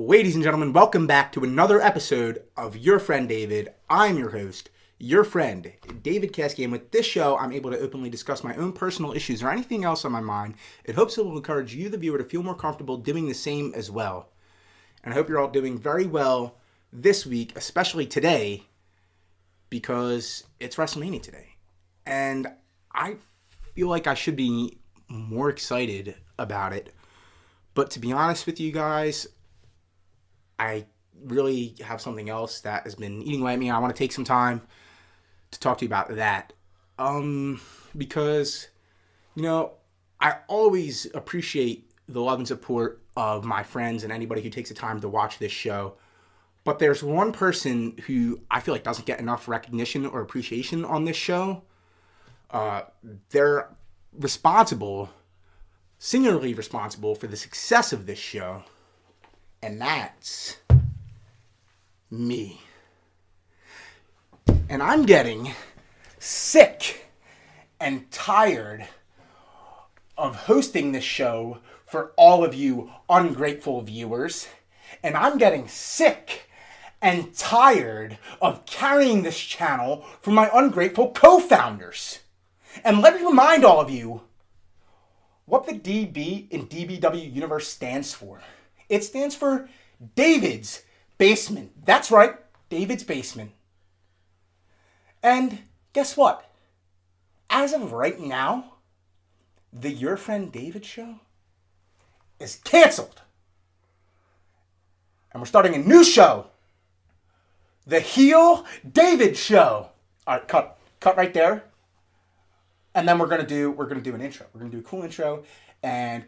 Ladies and gentlemen, welcome back to another episode of Your Friend David. I'm your host, your friend, David Caskey, and with this show, I'm able to openly discuss my own personal issues or anything else on my mind. It hopes it will encourage you, the viewer, to feel more comfortable doing the same as well. And I hope you're all doing very well this week, especially today, because it's WrestleMania today. And I feel like I should be more excited about it. But to be honest with you guys, I really have something else that has been eating away at me. I want to take some time to talk to you about that. Because, I always appreciate the love and support of my friends and anybody who takes the time to watch this show. But there's one person who I feel like doesn't get enough recognition or appreciation on this show. They're singularly responsible for the success of this show. And that's me. And I'm getting sick and tired of hosting this show for all of you ungrateful viewers. And I'm getting sick and tired of carrying this channel for my ungrateful co-founders. And let me remind all of you what the DB in DBW Universe stands for. It stands for David's Basement. That's right, David's Basement. And guess what? As of right now, the Your Friend David show is canceled. And we're starting a new show. The Heel David Show. All right, cut right there. And then we're gonna do an intro. We're gonna do a cool intro, and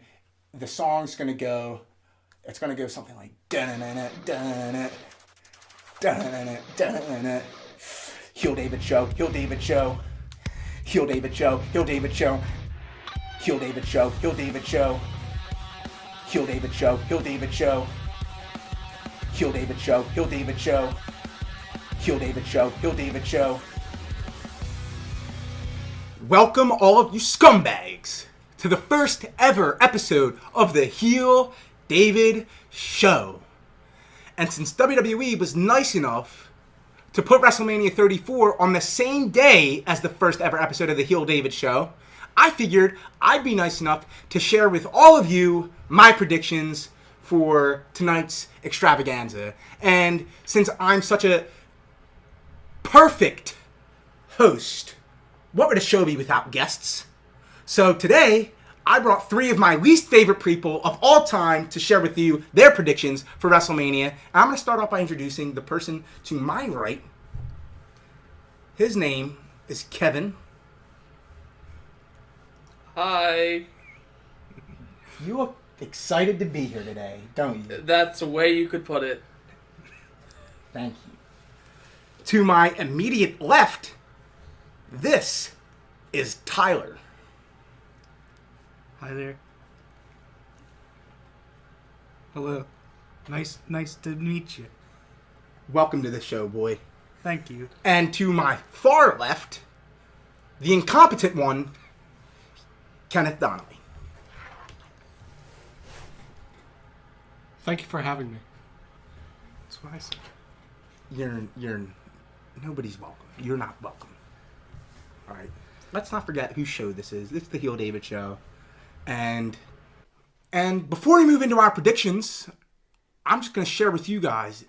the song's gonna go. It's gonna go something like da-na-na-na, da-na-na, da-na-na-na, da-na-na. Heel David Show, Heel David Show, Heel David Show, Heel David Show, Heel David Show, Heel David Show, Heel David Show, Heel David Show, Heel David Show, Heel David Show, Heel David Show, Heel David Show. Welcome all of you scumbags to the first ever episode of the Heel David Show. And since WWE was nice enough to put WrestleMania 34 on the same day as the first ever episode of the Heel David Show, I figured I'd be nice enough to share with all of you my predictions for tonight's extravaganza. And since I'm such a perfect host, what would a show be without guests? So today, I brought three of my least favorite people of all time to share with you their predictions for WrestleMania. And I'm going to start off by introducing the person to my right. His name is Kevin. Hi. You look excited to be here today, don't you? That's a way you could put it. Thank you. To my immediate left, this is Tyler. Hi there. Hello. Nice to meet you. Welcome to the show, boy. Thank you. And to my far left, the incompetent one, Kenneth Donnelly. Thank you for having me. That's what I said. Nobody's welcome. You're not welcome. All right. Let's not forget whose show this is. This is the Heel David Show. And before we move into our predictions, I'm just going to share with you guys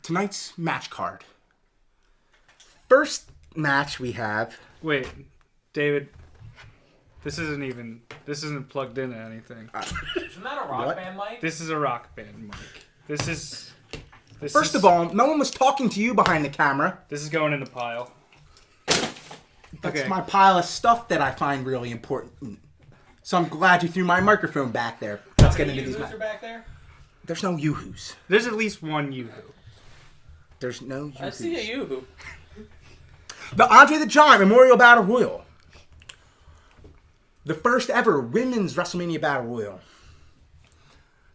tonight's match card. First match we have. Wait, David. This isn't plugged into anything. Isn't that a rock band mic? This is a rock band mic. First of all, no one was talking to you behind the camera. This is going in the pile. That's my pile of stuff that I find really important. So I'm glad you threw my microphone back there. Let's get into these matches. Back there? There's no yoo-hoos. There's at least one yoo-hoo. There's no yoo-hoos. I see a yoo-hoo. The Andre the Giant Memorial Battle Royal. The first ever Women's WrestleMania Battle Royal.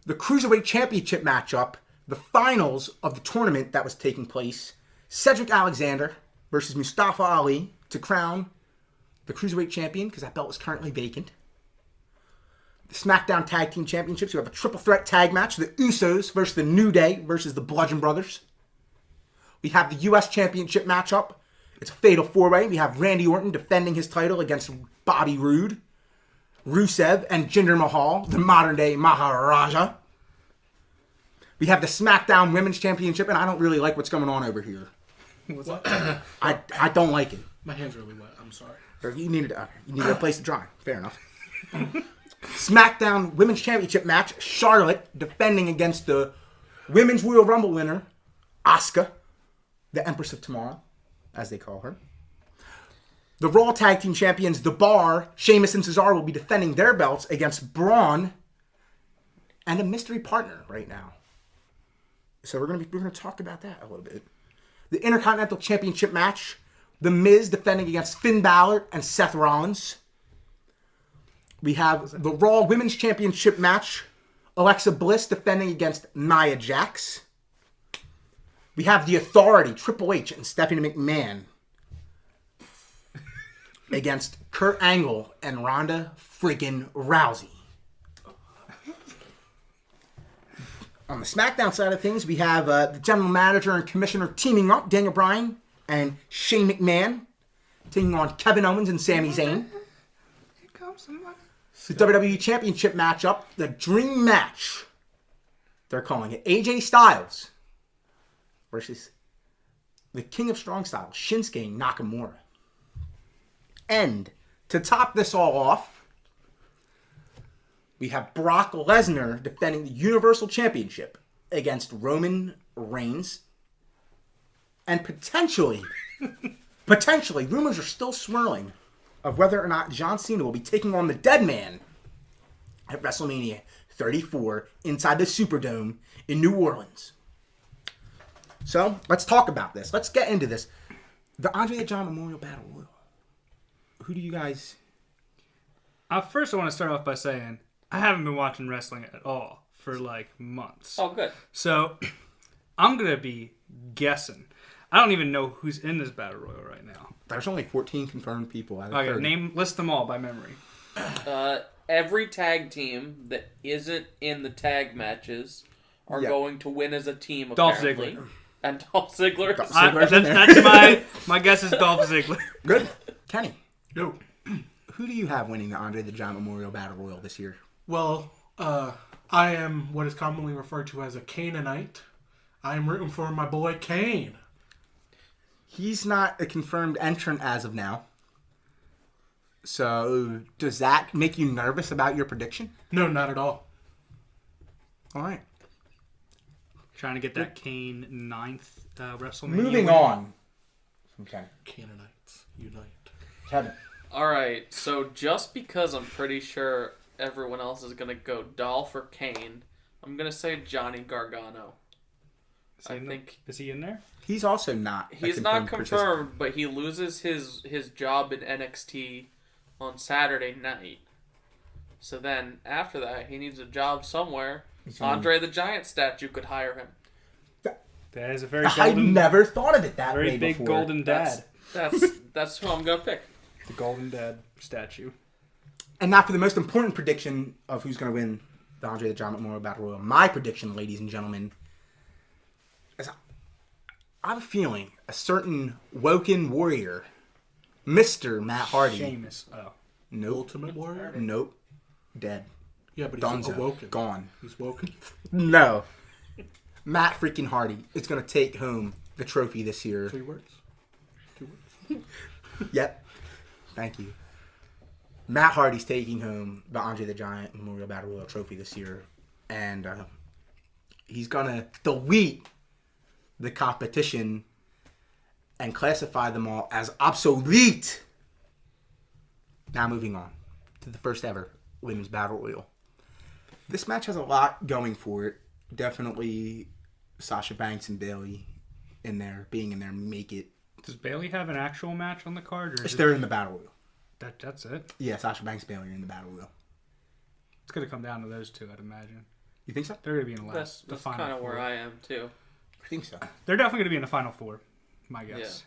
The Cruiserweight Championship matchup. The finals of the tournament that was taking place. Cedric Alexander versus Mustafa Ali to crown the Cruiserweight Champion, because that belt is currently vacant. the SmackDown Tag Team Championships. We have a triple threat tag match. The Usos versus the New Day versus the Bludgeon Brothers. We have the U.S. Championship matchup. It's a fatal four-way. We have Randy Orton defending his title against Bobby Roode, Rusev, and Jinder Mahal, the modern-day Maharaja. We have the SmackDown Women's Championship, and I don't really like what's going on over here. What's that? I don't like it. My hand's really wet. I'm sorry. You needed a place to dry. Fair enough. SmackDown Women's Championship match. Charlotte defending against the Women's Royal Rumble winner, Asuka, the Empress of Tomorrow, as they call her. The Raw Tag Team Champions, The Bar, Sheamus and Cesaro will be defending their belts against Braun and a mystery partner right now. So we're gonna talk about that a little bit. The Intercontinental Championship match, The Miz defending against Finn Balor and Seth Rollins. We have the Raw Women's Championship match, Alexa Bliss defending against Nia Jax. We have The Authority, Triple H and Stephanie McMahon against Kurt Angle and Ronda friggin' Rousey. On the SmackDown side of things, we have the General Manager and Commissioner teaming up, Daniel Bryan and Shane McMahon, taking on Kevin Owens and Sami Zayn. Here comes somebody. The WWE Championship matchup, the Dream Match. They're calling it AJ Styles versus the King of Strong Style, Shinsuke Nakamura. And to top this all off, we have Brock Lesnar defending the Universal Championship against Roman Reigns. And potentially, rumors are still swirling of whether or not John Cena will be taking on the Dead Man at WrestleMania 34 inside the Superdome in New Orleans. So, let's talk about this. Let's get into this. The Andre the Giant Memorial Battle Royal. Who do you guys... First, I want to start off by saying I haven't been watching wrestling at all for like months. Oh, good. So, I'm going to be guessing. I don't even know who's in this battle royal right now. There's only 14 confirmed people out of Okay, 30. list them all by memory. Every tag team that isn't in the tag matches are going to win as a team, Dolph apparently. Ziggler. And Dolph Ziggler. That's my guess is Dolph Ziggler. Good. Kenny, Yo. who do you have winning the Andre the Giant Memorial Battle Royal this year? Well, I am what is commonly referred to as a Canaanite. I am rooting for my boy Kane. He's not a confirmed entrant as of now. So, does that make you nervous about your prediction? No, not at all. All right. Trying to get that Kane 9th WrestleMania. Moving win. on. Okay. Canaanites, unite. Kevin. Alright, so just because I'm pretty sure everyone else is going to go Dolph or Kane, I'm going to say Johnny Gargano. Is he in there? He's also not. He's not confirmed, but he loses his job in NXT on Saturday night. So then, after that, he needs a job somewhere. Andre the Giant statue could hire him. That is a very I golden, never thought of it that very way big before. golden dad. That's who I'm going to pick. The golden dad statue. And now for the most important prediction of who's going to win the Andre the Giant Memorial Battle Royal. My prediction, ladies and gentlemen, is I have a feeling a certain Woken Warrior, Mr. Matt Hardy. Sheamus. Oh. Nope. Ultimate Warrior? Nope. Dead. Yeah, but he's Dunzo. awoken. Gone. He's woken. No. Matt freaking Hardy is going to take home the trophy this year. 3 words? 2 words? Yep. Thank you. Matt Hardy's taking home the Andre the Giant Memorial Battle Royal trophy this year. And he's going to delete the competition and classify them all as obsolete. Now moving on to the first ever Women's Battle Royal. This match has a lot going for it. Definitely Sasha Banks and Bayley in there, being in there, make it. Does Bayley have an actual match on the card? Or is They're in the Battle Royal. that's it? Yeah, Sasha Banks, Bayley are in the Battle Royal. It's going to come down to those two, I'd imagine. You think so? They're going to be in the That's final kind of four. where I am, too. I think so. They're definitely going to be in the final four, my guess.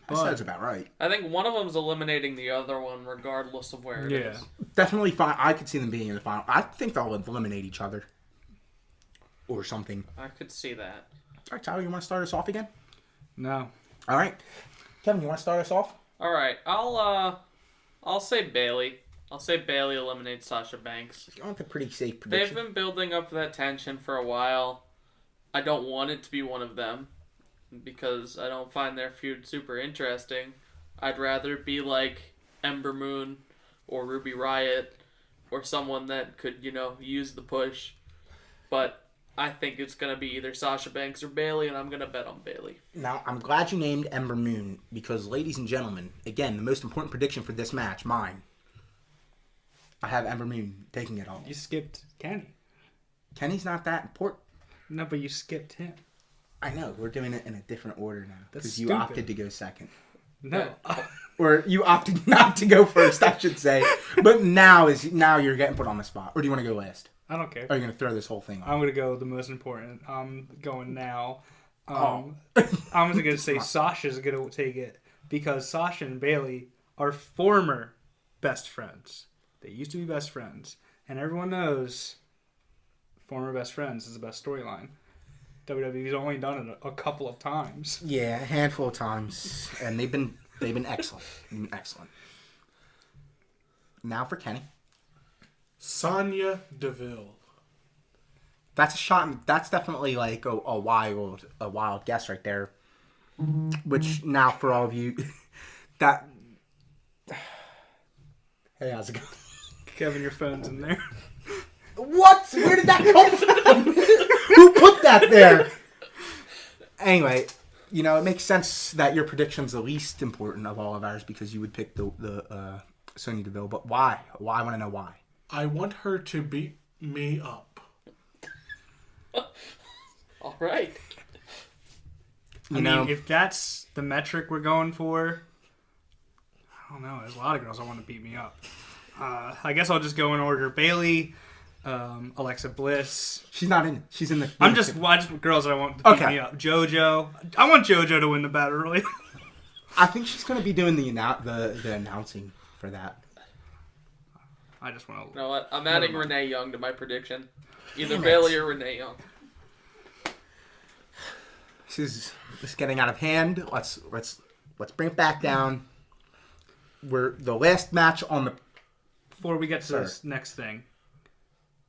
That sounds about right. I think one of them's eliminating the other one regardless of where it is. Definitely fine. I could see them being in the final. I think they'll eliminate each other. Or something. I could see that. All right, Tyler, you want to start us off again? No. All right. Kevin, you want to start us off? All right, I'll say Bailey. I'll say Bailey eliminates Sasha Banks. I want a pretty safe prediction. They've been building up that tension for a while. I don't want it to be one of them because I don't find their feud super interesting. I'd rather it be like Ember Moon or Ruby Riott or someone that could, use the push. But I think it's going to be either Sasha Banks or Bailey, and I'm going to bet on Bailey. Now, I'm glad you named Ember Moon because, ladies and gentlemen, again, the most important prediction for this match, mine. I have Ember Moon taking it all. You skipped Kenny. Kenny's not that important. No, but you skipped him. I know. We're doing it in a different order now. That's because you stupid. opted to go second. No. Or you opted not to go first, I should say. But now you're getting put on the spot. Or do you want to go last? I don't care. Or are you going to throw this whole thing on? I'm going to go the most important. I'm going now. Oh. I'm going to say Sasha's going to take it because Sasha and Bailey are former best friends. They used to be best friends. And everyone knows former best friends is the best storyline. WWE's only done it a couple of times. Yeah, a handful of times. And they've been excellent. Excellent. Now for Kenny. Sonya Deville. That's a shot. That's definitely like a wild guess right there. Which now for all of you, that. Hey, how's it going? Kevin, your phone's in there. What? Where did that come from? Who put that there? Anyway, it makes sense that your prediction's the least important of all of ours because you would pick the Sonya Deville. But why? I want to know why. I want her to beat me up. All right. I mean, if that's the metric we're going for, I don't know. There's a lot of girls that want to beat me up. I guess I'll just go in order. Bailey, Alexa Bliss. She's not in it. She's in the... I just girls that I want to beat me up. JoJo. I want JoJo to win the battle royale. I think she's going to be doing the announcing for that. I just want to... You know what? I'm adding Renee Young to my prediction. Either Bailey or Renee Young. This is getting out of hand. Let's bring it back down. We're the last match on the... Before we get to this next thing,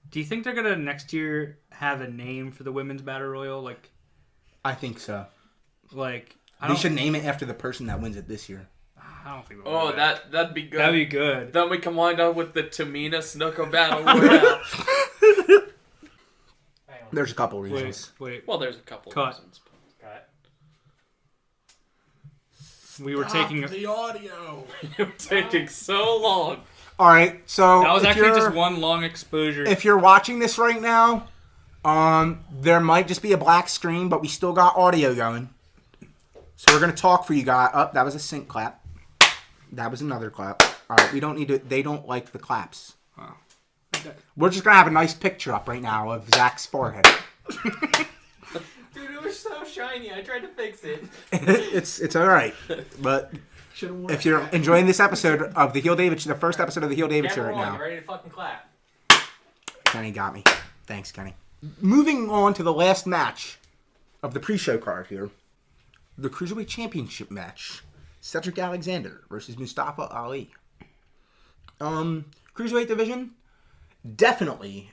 do you think they're gonna next year have a name for the women's battle royal? Like, I think so. Like, They should name it after the person that wins it this year. I don't think. Oh, that'd be good. That'd be good. Then we can wind up with the Tamina Snuka battle royale. There's a couple reasons. Wait. Well, there's a couple Cut. reasons. Cut. We were taking the audio. You're taking so long. All right, so that was if actually you're- just one long exposure. If you're watching this right now, there might just be a black screen, but we still got audio going. So we're gonna talk for you guys. Oh, that was a sync clap. That was another clap. All right, we don't need to. They don't like the claps. Oh. We're just gonna have a nice picture up right now of Zach's forehead. Dude, it was so shiny. I tried to fix it. It's all right, but if you're enjoying this episode of the Heel David, the first episode of the Heel David show Camera right rolling. now, You ready to fucking clap? Kenny got me. Thanks, Kenny. Moving on to the last match of the pre-show card here, the Cruiserweight Championship match: Cedric Alexander versus Mustafa Ali. Cruiserweight division, definitely.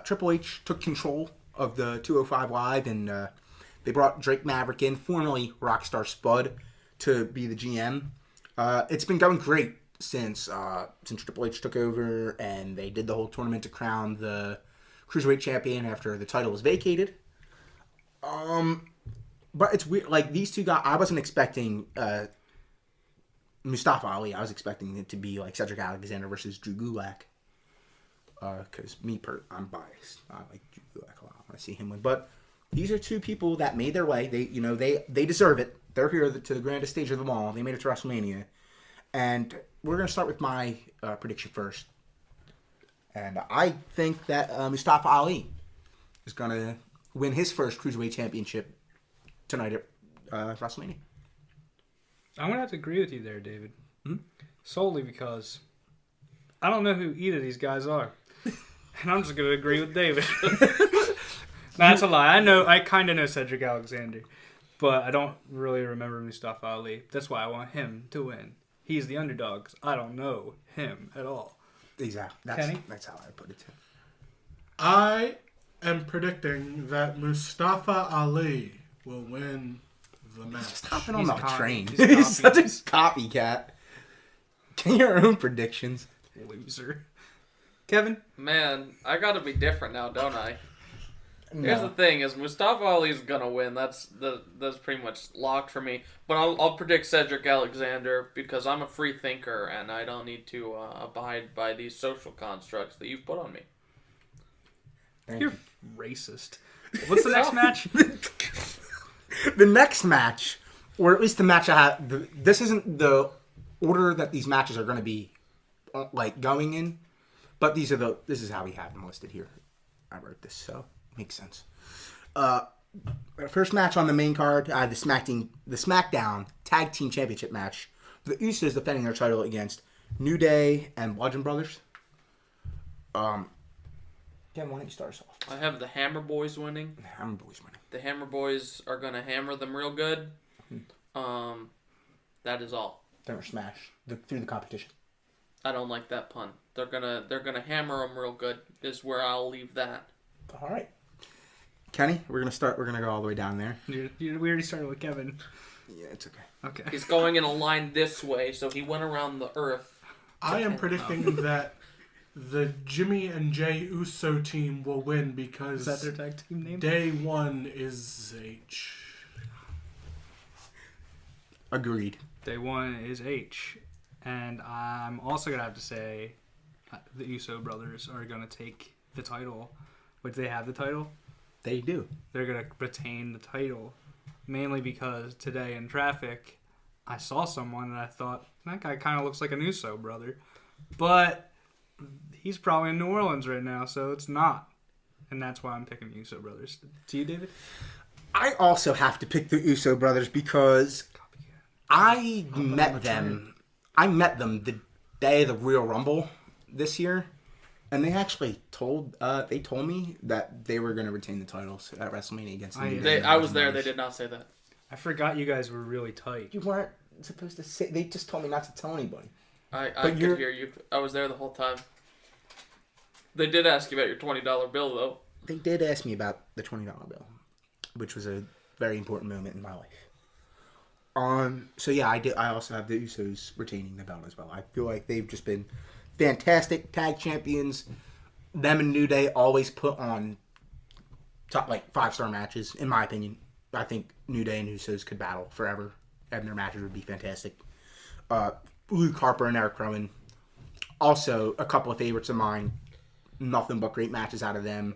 Triple H took control of the 205 Live, and they brought Drake Maverick in, formerly Rockstar Spud, to be the GM. It's been going great since Triple H took over, and they did the whole tournament to crown the Cruiserweight champion after the title was vacated. But it's weird. Like, these two guys, I wasn't expecting Mustafa Ali. I was expecting it to be like Cedric Alexander versus Drew Gulak. Because I'm biased. I like Drew Gulak a lot. I want to see him win. But these are two people that made their way. They deserve it. They're here to the grandest stage of them all. They made it to WrestleMania. And we're going to start with my prediction first. And I think that Mustafa Ali is going to win his first Cruiserweight Championship tonight at WrestleMania. I'm gonna have to agree with you there, David. Hmm? Solely because I don't know who either of these guys are, and I'm just gonna agree with David. That's a lie. I kind of know Cedric Alexander, but I don't really remember Mustafa Ali. That's why I want him to win. He's the underdog. 'Cause I don't know him at all. Exactly. Kenny? That's how I put it too. I am predicting that Mustafa Ali will win the match. Just hopping on He's the a copy. train. He's a He's such a copy. copycat. Get your own predictions. Loser. Kevin? Man, I gotta be different now, don't I? No. Here's the thing: is Mustafa Ali's gonna win. That's pretty much locked for me. But I'll predict Cedric Alexander because I'm a free thinker and I don't need to abide by these social constructs that you've put on me. You're racist. What's the next match? The next match, or at least the match I have, this isn't the order that these matches are going to be like going in, but this is how we have them listed here. I wrote this, so it makes sense. First match on the main card, the SmackDown Tag Team Championship match. The Usos defending their title against New Day and Bludgeon Brothers. Ken, why don't you start us off? I have the Hammer Boys winning. Hammer Boys winning. The Hammer Boys are gonna hammer them real good. That is all. They're gonna smash through the competition. I don't like that pun. They're gonna hammer them real good. Is where I'll leave that. All right. Kenny, we're gonna go all the way down there. We already started with Kevin. Yeah, it's okay. Okay. He's going in a line this way, so he went around the earth. I am predicting that the Jimmy and Jay Uso team will win because Is that their tag team name? day one is H. Agreed. Day one is H. And I'm also going to have to say the Uso brothers are going to take the title. But they have the title. They do. They're going to retain the title. Mainly because today in traffic, I saw someone and I thought, that guy kind of looks like an Uso brother. But he's probably in New Orleans right now, so it's not. And that's why I'm picking the Uso brothers. To you, David? I also have to pick the Uso brothers because I met them. I met them the day of the Royal Rumble this year, and they actually told me that they were going to retain the titles at WrestleMania against New Day. I was there. They did not say that. I forgot you guys were really tight. You weren't supposed to say. They just told me not to tell anybody. I could hear you. I was there the whole time. They did ask you about your $20 bill, though. They did ask me about the $20 bill, which was a very important moment in my life. So yeah, I also have the Usos retaining the belt as well. I feel like they've just been fantastic tag champions. Them and New Day always put on top 5-star matches, in my opinion. I think New Day and Usos could battle forever, and their matches would be fantastic. Luke Harper and Eric Rowan, also a couple of favorites of mine. Nothing but great matches out of them.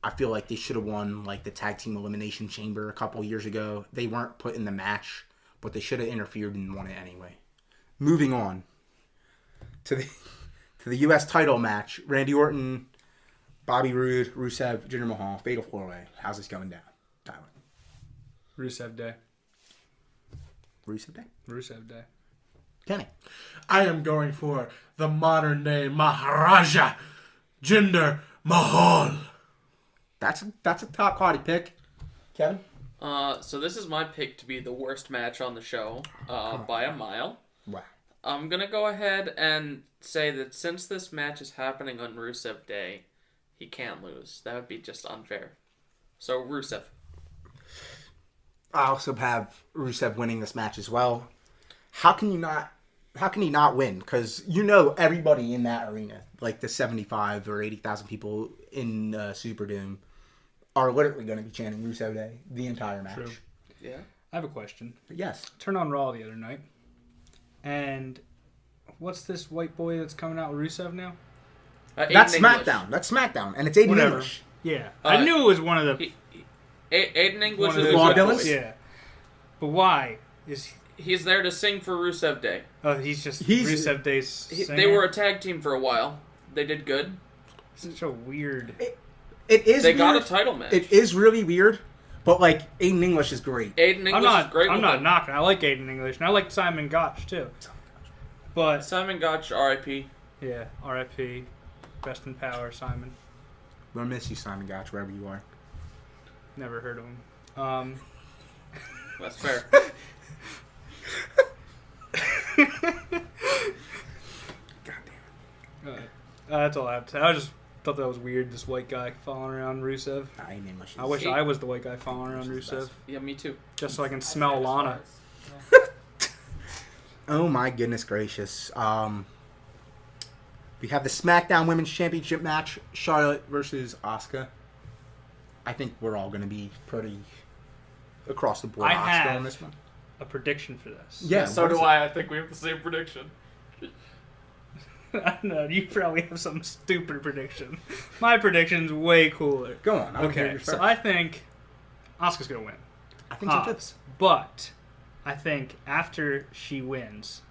I feel like they should have won the Tag Team Elimination Chamber a couple years ago. They weren't put in the match, but they should have interfered and won it anyway. Moving on to the U.S. title match: Randy Orton, Bobby Roode, Rusev, Jinder Mahal, Fatal 4-Way. How's this going down, Tyler? Rusev Day. Rusev Day? Rusev Day. Kenny? I am going for the modern day Maharaja, Jinder Mahal. That's a top quality pick. Kevin? So this is my pick to be the worst match on the show by a mile. Wow. I'm going to go ahead and say that since this match is happening on Rusev Day, he can't lose. That would be just unfair. So, Rusev. I also have Rusev winning this match as well. How can he not win? Because everybody in that arena, the 75 or 80,000 people in Superdome, are literally going to be chanting Rusev Day the entire match. True. Yeah. I have a question. But yes. Turned on Raw the other night. And what's this white boy that's coming out with Rusev now? That's SmackDown. That's SmackDown. And it's Aiden Whatever. English. Yeah. I knew it was one of the... Aiden English one of is the Raw a good villains? boy. Yeah. But why? He's there to sing for Rusev Day. He's Rusev Day's singer? They were a tag team for a while. They did good. Such a weird... It is They weird. got a title match. It is really weird. But like Aiden English is great. Aiden English is great. I'm with not it. knocking. I like Aiden English, and I like Simon Gotch too. But Simon Gotch, R.I.P. yeah, R.I.P. Rest in power, Simon. We'll miss you, Simon Gotch, wherever you are. Never heard of him. That's fair. That's all I have to say. I just thought that was weird. This white guy following around Rusev. Aiden English is I wish I was the white guy following around Rusev, Yeah, me too. just so I can smell Lana. Oh my goodness gracious. We have the SmackDown Women's Championship match, Charlotte versus Asuka. I think we're all going to be pretty across the board I Asuka have on this one. a prediction for this. Yeah, So what do is it? I. I think we have the same prediction. I don't know. You probably have some stupid prediction. My prediction's way cooler. Go on. I wanna hear Okay, yours so first. I think Asuka's gonna win. I think so too. Odds. But I think after she wins,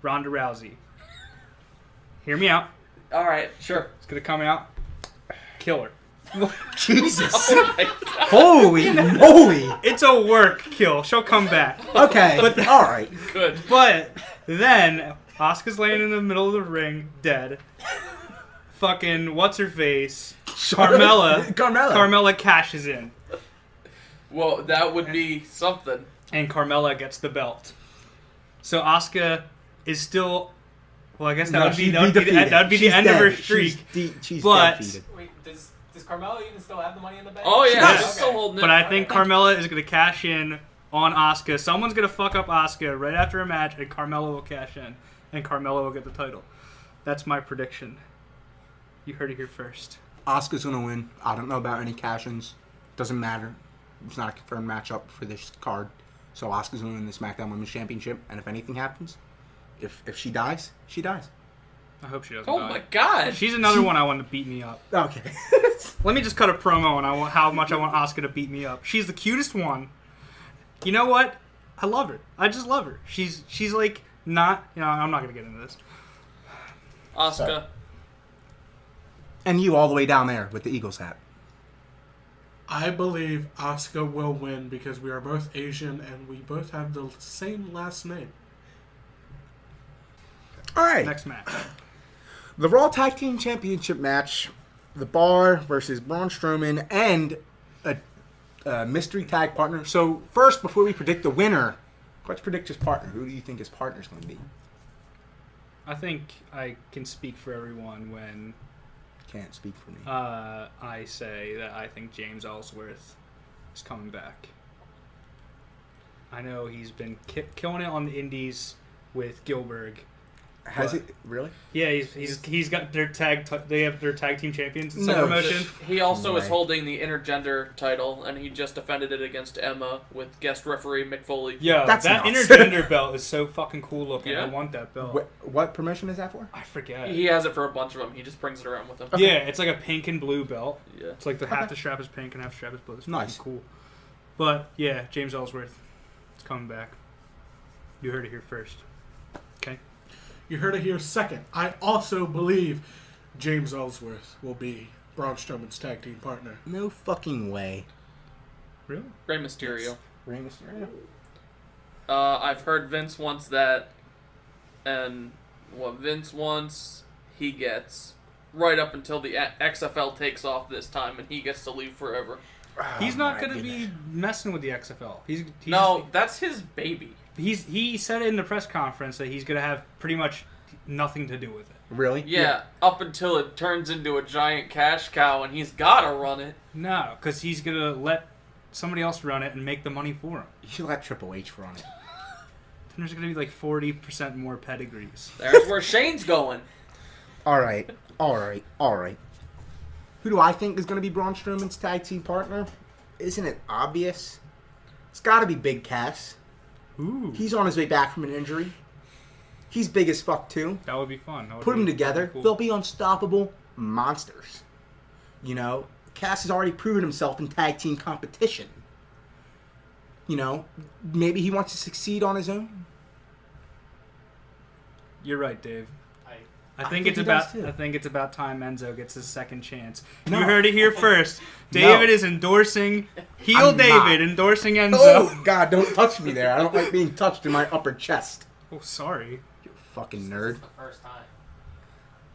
Ronda Rousey, hear me out, All right, sure. is gonna come out, kill her. Jesus. Oh my God. Holy moly. It's a work kill. She'll come back. Okay, but all right. Good. But then Asuka's laying in the middle of the ring, dead. Fucking what's her face? Carmella. Carmella cashes in, Well, that would be something. and Carmella gets the belt. So Asuka is still. Well, I guess that would be the end of her streak. She's But- defeated. Wait, does Carmella even still have the money in the bank? Oh yeah, Yes. she's still holding it. But I think Carmella is going to cash in on Asuka. Someone's going to fuck up Asuka right after a match, and Carmella will cash in, and Carmella will get the title. That's my prediction. You heard it here first. Asuka's going to win. I don't know about any cash-ins. Doesn't matter. It's not a confirmed matchup for this card. So Asuka's going to win the SmackDown Women's Championship. And if anything happens, if she dies, she dies. I hope she doesn't Oh die. my God. She's another one I want to beat me up. Okay. Let me just cut a promo on how much I want Asuka to beat me up. She's the cutest one. You know what? I love her. I just love her. She's like not. You know, I'm not gonna get into this. Asuka. And you all the way down there with the Eagles hat. I believe Asuka will win because we are both Asian and we both have the same last name. All right. Next match. The Raw Tag Team Championship match. The Bar versus Braun Strowman and a mystery tag partner. So first, before we predict the winner, let's predict his partner. Who do you think his partner's going to be? I think I can speak for everyone when Can't speak for me. I say that I think James Ellsworth is coming back. I know he's been killing it on the indies with Gilbert. Has what? it really? Yeah, he's got their they have their tag team champions in some No. promotion. He also is Right. holding the intergender title, and he just defended it against Emma with guest referee Mick Foley. Yo, That's that nuts. intergender belt is so fucking cool looking. Yeah. I want that belt. What promotion is that for? I forget. He has it for a bunch of them. He just brings it around with him. Yeah, it's like a pink and blue belt. Yeah. It's like half the strap is pink and half the strap is blue. It's Nice. fucking cool. But yeah, James Ellsworth is coming back. You heard it here first. Okay. You heard it here second. I also believe James Ellsworth will be Braun Strowman's tag team partner. No fucking way. Really? Rey Mysterio. Rey Mysterio? I've heard Vince wants that, and what Vince wants, he gets. Right up until the XFL takes off this time, and he gets to leave forever. He's not my going to goodness. be messing with the XFL. No, that's his baby. He said it in the press conference that he's going to have pretty much nothing to do with it. Really? Yeah, up until it turns into a giant cash cow, and he's gotta run it. No, because he's going to let somebody else run it and make the money for him. You should let Triple H run it. Then there's going to be like 40% more pedigrees. There's where Shane's going. All right. Who do I think is going to be Braun Strowman's tag team partner? Isn't it obvious? It's got to be Big Cass. Ooh. He's on his way back from an injury. He's big as fuck too. That would be fun. That would Put be them together, cool. they'll be unstoppable monsters. You know, Cass has already proven himself in tag team competition. You know, maybe he wants to succeed on his own. You're right, Dave. I think he it's does too. about time Enzo gets his second chance. No. You heard it here first. No. David is endorsing heel I'm David, not. endorsing Enzo. Oh God! Don't touch me there. I don't like being touched in my upper chest. Oh, sorry. You fucking This nerd. is the first time.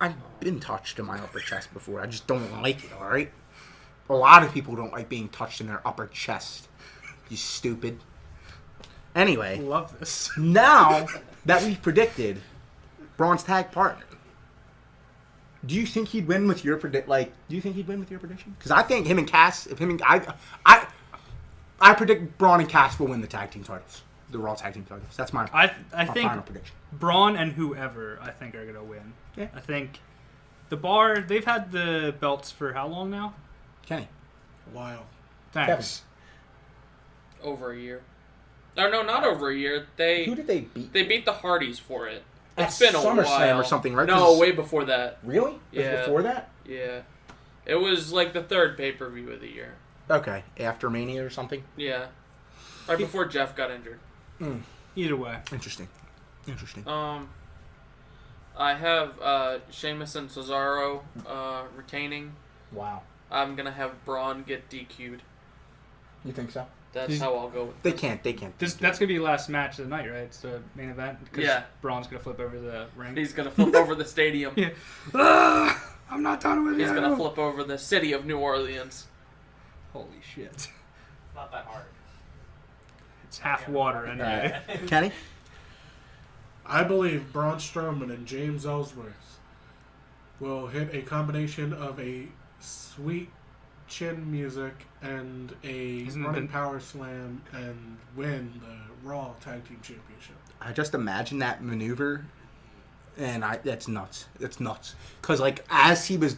I've been touched in my upper chest before. I just don't like it. All right. A lot of people don't like being touched in their upper chest. You stupid. Anyway, Love this. now that we've predicted Braun's tag partner, do you think he'd win with your predict? Like, do you think he'd win with your prediction? Because I think him and Cass, I predict Braun and Cass will win the tag team titles, the Raw tag team titles. That's my I my think final prediction. Braun and whoever I think are gonna win. Yeah. I think the Bar, they've had the belts for how long now? Kenny, Wow. Thanks. Over a year. Or no, not over a year. They who did they beat? they beat the Hardys for it. At It's been a SummerSlam while or something, right? No, 'Cause- way before that. Really? It was Yeah. before that? Yeah, it was like the third pay-per-view of the year. Okay, after Mania or something. Yeah, right before Jeff got injured. Either way. Interesting. I have Sheamus and Cesaro retaining. Wow. I'm gonna have Braun get DQ'd. You think so? That's He's- how I'll go with They this. can't. They can't. That's gonna be the last match of the night, right? It's the main event. 'Cause Yeah. Braun's gonna flip over the ring. He's gonna flip over the stadium. Yeah. I'm not done with He's you. gonna flip over the city of New Orleans. Holy shit! It's not that hard. It's half water anyway. Kenny? I believe Braun Strowman and James Ellsworth will hit a combination of a sweet chin music and a Isn't it running the- power slam and win the Raw Tag Team Championship. I just imagine that maneuver, and that's nuts. It's nuts. Because, like, as he was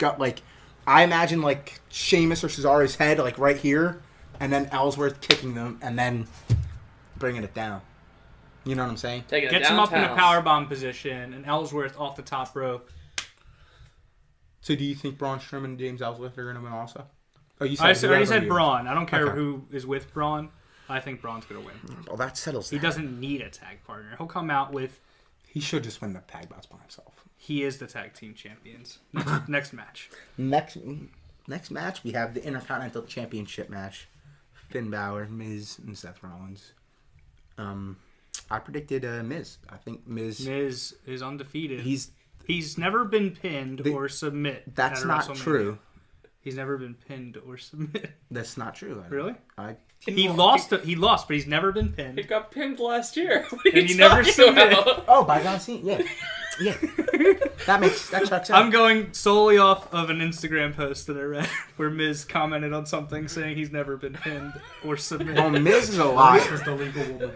I imagine, like, Sheamus or Cesaro's head, like, right here, and then Ellsworth kicking them, and then bringing it down. You know what I'm saying? Taking it Gets him up in a downtown. powerbomb position, and Ellsworth off the top rope. So do you think Braun Strowman and James Ellsworth are going to win also? Oh, you I said already whoever said you- Braun. I don't care Okay. who is with Braun. I think Braun's gonna win. Well, that settles He that. doesn't need a tag partner. He'll come out with He should just win the tag belts by himself. he is the tag team champions. Next match. Next match, we have the Intercontinental Championship match. Finn Balor, Miz, and Seth Rollins. I predicted Miz. I think Miz. Miz is undefeated. He's He's never been pinned or submit. That's at a not WrestleMania. true. He's never been pinned or submit. That's not true. Really? He lost, but he's never been pinned. He got pinned last year. What are And you he never talking submitted. about? Oh, by John Cena. Yeah, yeah. that checks out. I'm going solely off of an Instagram post that I read where Miz commented on something saying he's never been pinned or submitted. Well, Miz is a This liar. is the legal woman.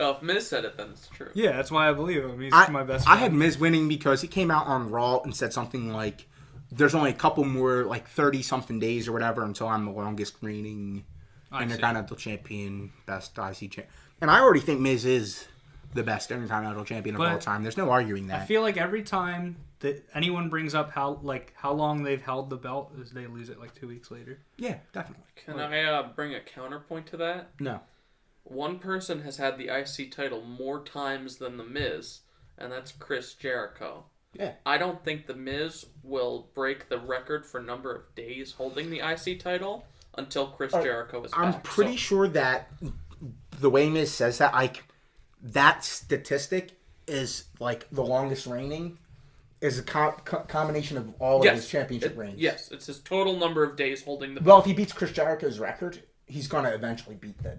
Oh, if Miz said it, then it's true. Yeah, that's why I believe him. He's my best I friend. had Miz winning because he came out on Raw and said something like, "There's only a couple more, like 30-something days or whatever, until I'm the longest reigning Intercontinental Champion, best IC champ." And I already think Miz is the best Intercontinental Champion of But all time. There's no arguing that. I feel like every time that anyone brings up how long they've held the belt, is they lose it like 2 weeks later. Yeah, definitely. Can I bring a counterpoint to that? No. One person has had the IC title more times than The Miz, and that's Chris Jericho. Yeah. I don't think The Miz will break the record for number of days holding the IC title until Chris Jericho is back. I'm pretty sure that the way Miz says that, like, that statistic is, like, the longest reigning is a combination of all of his championship reigns. Yes, it's his total number of days holding the Well, belt. if he beats Chris Jericho's record, he's going to eventually beat the...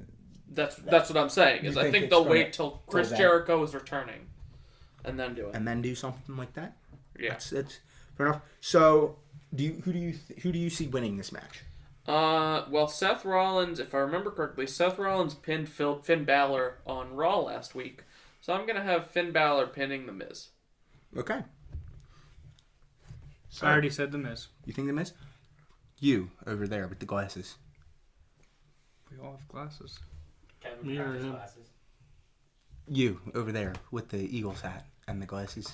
That's what I'm saying. Is You I think think it's they'll gonna- wait till Chris then. Jericho is returning, and then do it. And then do something like that? Yeah. That's fair enough. So, who do you see winning this match? Well, Seth Rollins, if I remember correctly, Seth Rollins pinned Finn Balor on Raw last week. So I'm going to have Finn Balor pinning The Miz. Okay. I already said the Miz. You think the Miz? You, over there with the glasses. We all have glasses. Kevin Me or Carter's him? glasses. You, over there with the Eagles hat and the glasses.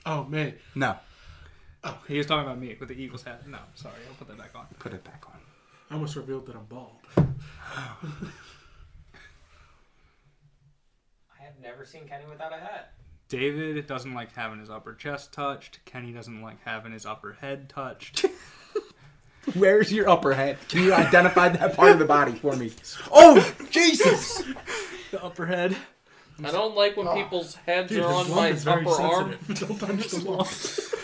Oh, me. No. He was talking about me with the Eagles hat. No, sorry, I'll put that back on. Put it back on. I almost revealed that I'm bald. I have never seen Kenny without a hat. David doesn't like having his upper chest touched. Kenny doesn't like having his upper head touched. Where's your upper head? Can you identify that part of the body for me? Oh, Jesus! The upper head. I don't like when people's heads Dude, are on his my lung is very upper arm. sensitive. Don't touch the lung.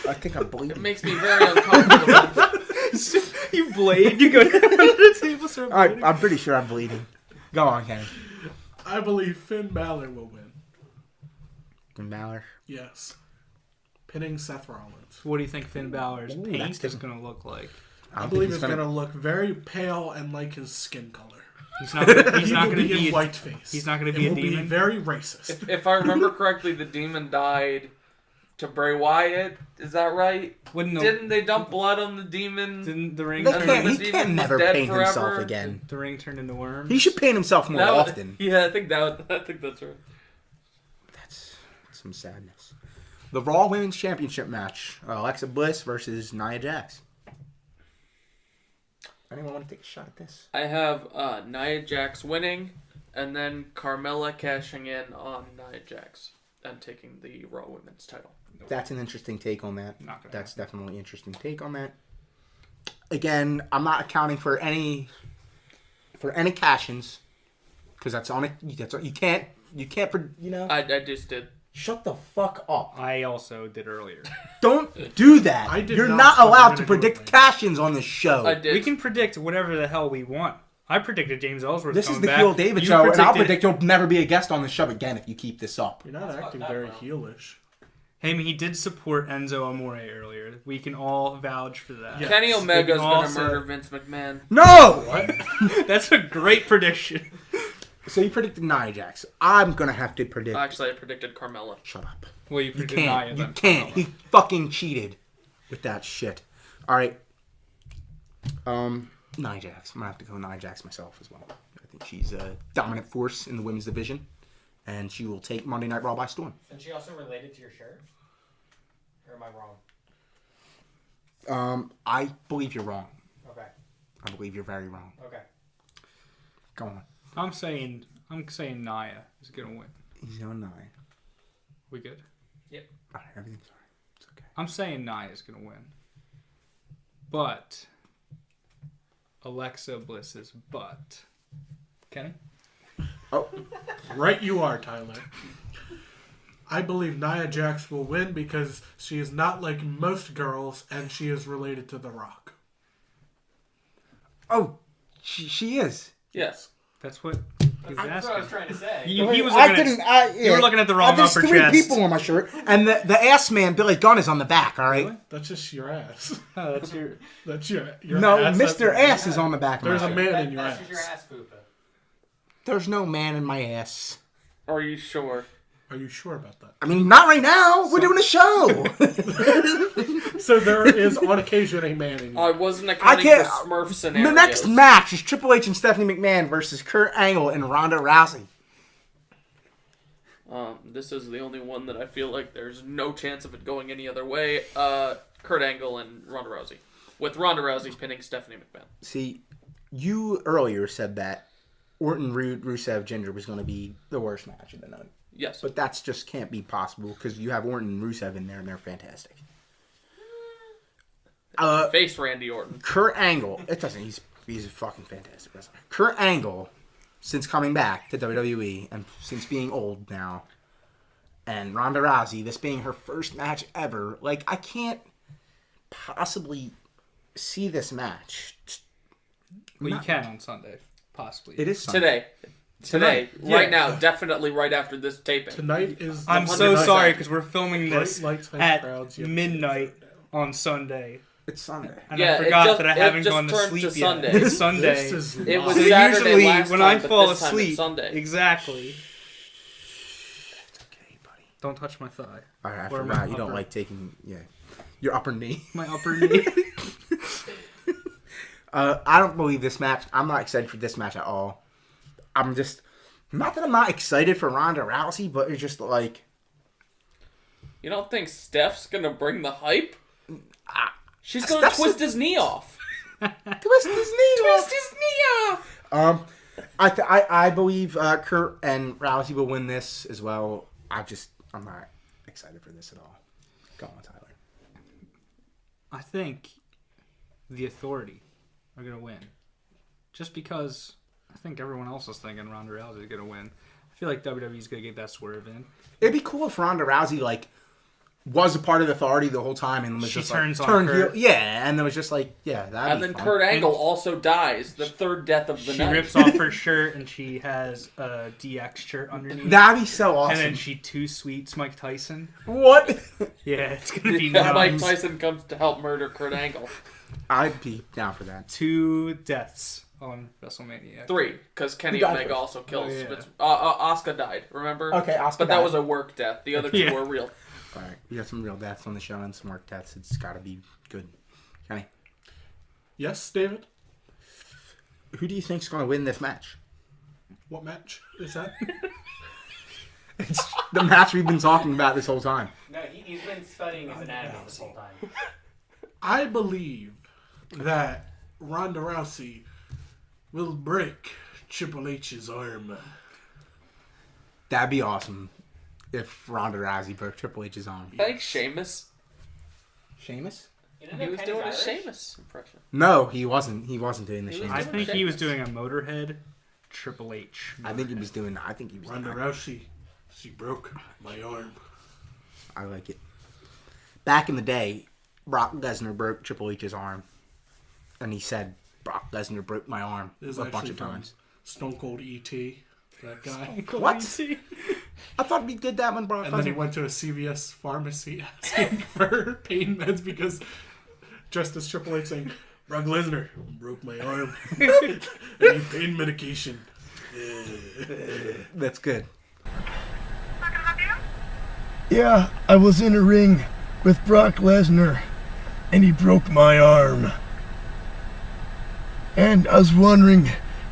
I think I'm bleeding. It makes me very uncomfortable. You blade. You go down to the table, start bleeding. I'm pretty sure I'm bleeding. Go on, Kenny. I believe Finn Balor will win. Finn Balor. Yes. Pinning Seth Rollins. What do you think Finn Balor's Ooh, paint that's is going to look like? I believe it's going to look very pale and like his skin color. He's not going He will to be be in whiteface. He's not going to be It a will demon. be very racist. If I remember correctly, the demon died to Bray Wyatt. Is that right? Didn't they dump blood on the demon? Didn't the ring He turn can't, Demon's he can't demon's never dead paint forever. himself again. the ring turned into worms? He should paint himself more That would- often. Yeah, I think that's right. That's some sadness. The Raw Women's Championship match. Alexa Bliss versus Nia Jax. Anyone want to take a shot at this? I have Nia Jax winning, and then Carmella cashing in on Nia Jax and taking the Raw Women's title. That's an interesting take on that. Not gonna That's definitely an interesting take on that. Again, I'm not accounting for any cash-ins because that's on it. You can't. I just did. Shut the fuck up. I also did earlier. Don't do that. I did You're not not say we're allowed gonna to do it predict later. cash-ins on this show. I did. We can predict whatever the hell we want. I predicted James Ellsworth This is coming the back. Heel David You show, and I'll predicted- predict you'll never be a guest on the show again if you keep this up. You're not That's acting fucked up, very bro. heelish. Hey, he did support Enzo Amore earlier. We can all vouch for that. Yeah. Kenny Omega's can gonna also- murder Vince McMahon. No! What? That's a great prediction. So you predicted Nia Jax. I'm going to have to predict... Actually, I predicted Carmella. Shut up. Well, you You predicted can't. Nia. You then can't. Carmella. He fucking cheated with that shit. All right. Nia Jax. I'm gonna have to go Nia Jax myself as well. I think she's a dominant force in the women's division, and she will take Monday Night Raw by storm. Isn't she also related to your shirt? Or am I wrong? I believe you're wrong. Okay. I believe you're very wrong. Okay. Go on. I'm saying Nia is gonna win. He's on Nia. We good? All right, everything's all right. It's okay. I'm saying Nia is gonna win. But Alexa Bliss's butt. Kenny? Oh, Right you are, Tyler. I believe Nia Jax will win because she is not like most girls and she is related to The Rock. oh, she is. Yes. That's what he was That's what I was asking. trying to say. He was I looking didn't. at, you were looking at the wrong There's upper three chest. people on my shirt, and the ass man Billy Gunn is on the back. All right. Really? That's just your ass. Oh, that's your. That's your No, ass. Mr. That's- Ass is on the back. Of There's my a shirt. man in your That's ass. just your ass fupa. There's no man in my ass. Are you sure? Are you sure about that? I mean, not right now. We're doing a show. So there is on occasion a man in I your wasn't accounting can't- for Smurf scenarios. The next match is Triple H and Stephanie McMahon versus Kurt Angle and Ronda Rousey. This is the only one that I feel like there's no chance of it going any other way. Kurt Angle and Ronda Rousey. With Ronda Rousey pinning Stephanie McMahon. See, you earlier said that Orton, Rusev, Ginger was going to be the worst match of the night. Yes. But that's just can't be possible because you have Orton and Rusev in there and they're fantastic. Face Randy Orton. Kurt Angle, it doesn't. He's a fucking fantastic wrestler. Kurt Angle, since coming back to WWE and since being old now, and Ronda Rousey, this being her first match ever, like I can't possibly see this match. Well, you can on Sunday, possibly. It is Sunday. Today. Yeah. Right now. Definitely right after this taping. Tonight is. I'm the so 100%. sorry because we're filming Bright this lights, high at crowds, you have to midnight sit down. on Sunday. It's Sunday. And Yeah, I it forgot just- that I it haven't just gone to turned sleep to yet. Sunday. It's Sunday. This is It was live. So Saturday usually last when time, I but fall this time it's asleep, Sunday. exactly. It's okay, buddy. Don't touch my thigh. All right, I Or my forgot you don't upper- like taking your upper knee. My upper knee. I don't believe this match. I'm not excited for this match at all. I'm just not that I'm not excited for Ronda Rousey, but it's just like You don't think Steph's gonna bring the hype? She's gonna Steph's twist his knee off. twist his knee. Twist his knee off! I believe Kurt and Rousey will win this as well. I'm not. excited for this at all. Go on, Tyler. I think the Authority are going to win. Just because I think everyone else is thinking Ronda Rousey is going to win. I feel like WWE's going to get that swerve in. It'd be cool if Ronda Rousey, like, was a part of the Authority the whole time and was She just turns like, on turned Kurt. heel. Yeah, and then was just like, yeah, that'd And be then fun. Kurt Angle also dies. The third death of the She night. rips off her shirt and she has a DX shirt underneath. That'd be so awesome. And then she too sweets Mike Tyson. What? Yeah, it's going to be Yeah, Mike nuts. Tyson comes to help murder Kurt Angle. I'd be down for that. 2 deaths on WrestleMania. 3, because Kenny Who died Omega first? also kills. Oh, yeah. But Asuka died, remember? Okay, Asuka But that died. was a work death. The other 2 Yeah. were real. All right, we got some real deaths on the show and some work deaths. It's got to be good. Kenny, Yes, David? who do you think's going to win this match? What match is that? It's the match we've been talking about this whole time. No, he's been studying his anatomy this whole time. I believe that Ronda Rousey will break Triple H's arm. That'd be awesome if Ronda Rousey broke Triple H's arm. Thanks, Sheamus. Sheamus? You didn't He know was Kenny's doing a Irish? Sheamus impression. No, he wasn't. He wasn't doing the He was Sheamus. I think he was Sheamus. doing a Motorhead Triple H. I think he was doing. I think he was. Ronda Rousey, she broke my arm. I like it. Back in the day, Brock Lesnar broke Triple H's arm, and he said Brock Lesnar broke my arm This is a bunch actually of from times. Stone Cold E.T., that guy. What? I thought we did that when Brock And then he Lesnar. went to a CVS pharmacy asking for pain meds because just as Triple H saying, Brock Lesnar broke my arm. I need pain medication. That's good. Yeah, I was in a ring with Brock Lesnar, and he broke my arm. And I was wondering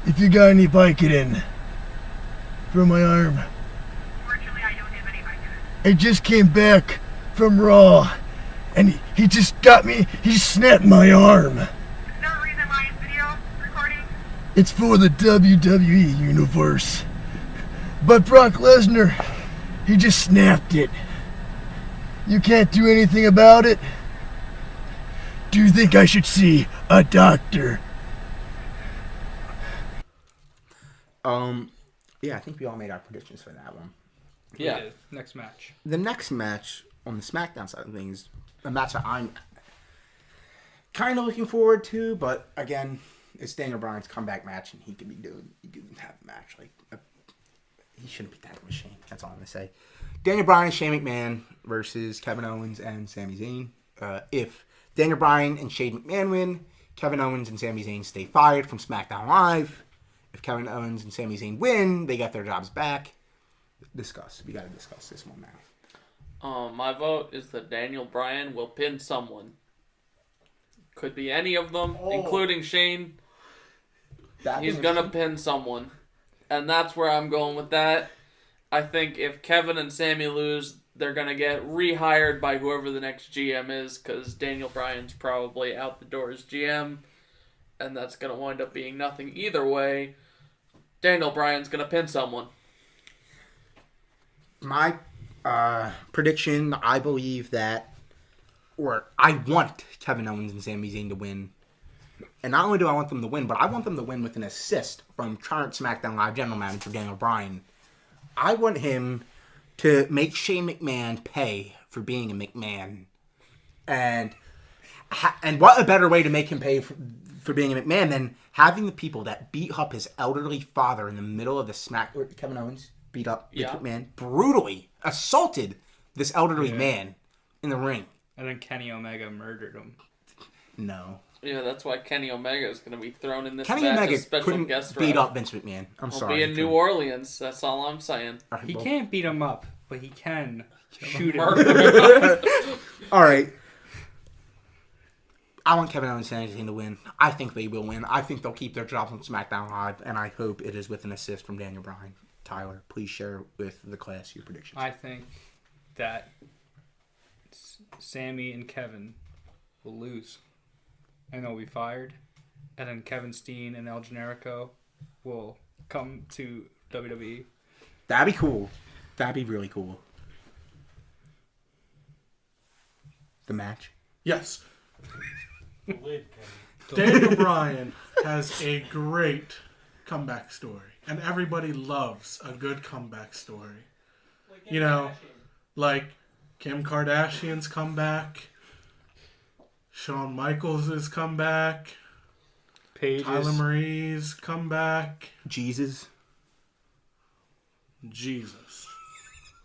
if you got any Vicodin for my arm. Fortunately, I don't have any Vicodin. I just came back from Raw, and he just got me, he snapped my arm. Is there a reason why it's video recording? It's for the WWE universe. But Brock Lesnar, he just snapped it. You can't do anything about it? Do you think I should see a doctor? Yeah, I think we all made our predictions for that one. Yeah. Okay, next match. The next match on the SmackDown side of things, a match that I'm kind of looking forward to, but again, it's Daniel Bryan's comeback match, and he could have a match like he shouldn't be tagging with Shane. That's all I'm gonna say. Daniel Bryan and Shane McMahon versus Kevin Owens and Sami Zayn. If Daniel Bryan and Shane McMahon win, Kevin Owens and Sami Zayn stay fired from SmackDown Live. If Kevin Owens and Sami Zayn win, they get their jobs back. Discuss. We got to discuss this one now. My vote is that Daniel Bryan will pin someone. Could be any of them, including Shane. He's gonna pin someone. And that's where I'm going with that. I think if Kevin and Sami lose, they're gonna get rehired by whoever the next GM is, because Daniel Bryan's probably out the door as GM. And that's gonna wind up being nothing either way. Daniel Bryan's gonna pin someone. My prediction, I believe that, or I want Kevin Owens and Sami Zayn to win. And not only do I want them to win, but I want them to win with an assist from current SmackDown Live general manager Daniel Bryan. I want him to make Shane McMahon pay for being a McMahon. And what a better way to make him pay for being a McMahon than having the people that beat up his elderly father in the middle of the Kevin Owens beat up Vince McMahon, brutally assaulted this elderly man in the ring. And then Kenny Omega murdered him. No. Yeah, that's why Kenny Omega is going to be thrown in this Kenny match Omega as special couldn't guest beat ref. up Vince McMahon. I'm He'll sorry. be in New Orleans. That's all I'm saying. He can't beat him up, but he can shoot him. All right. I want Kevin Owens and Sami Zayn to win. I think they will win. I think they'll keep their jobs on SmackDown Live, and I hope it is with an assist from Daniel Bryan. Tyler, please share with the class your predictions. I think that Sammy and Kevin will lose, and they'll be fired, and then Kevin Steen and El Generico will come to WWE. That'd be cool. That'd be really cool. The match. Yes. The lid, Kenny. Daniel Bryan has a great comeback story. And everybody loves a good comeback story. Like You know, like Kim Kardashian's comeback, Shawn Michaels' comeback, Pages. Tyler Marie's comeback. Jesus. Jesus.